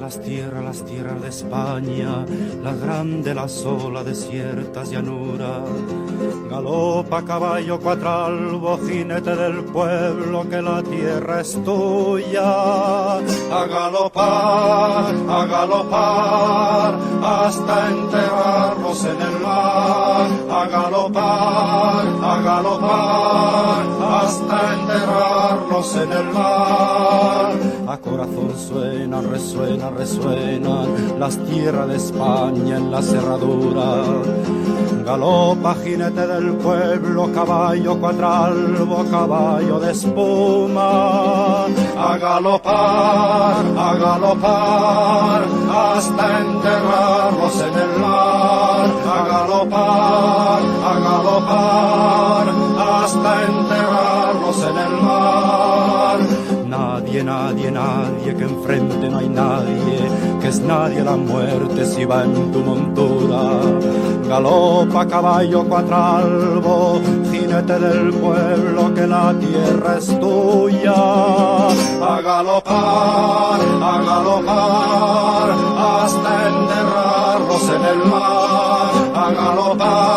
las tierras de España, las grandes, las solas, desiertas llanuras. Galopa caballo cuatralbo, jinete del pueblo, que la tierra es tuya. A galopar, hasta enterrarnos en el mar. A galopar, hasta enterrarnos en el mar. A corazón suenan, resuenan las tierras de España en la cerradura. Galopa, jinete del pueblo, caballo cuatralbo, caballo de espuma. A galopar, hasta enterrarnos en el mar. A galopar, hasta enterrarnos en el mar. Nadie, que enfrente no hay nadie, que es nadie la muerte si va en tu montura. Galopa, caballo cuatralbo, jinete del pueblo, que la tierra es tuya. A galopar, hasta enterrarnos en el mar. A galopar,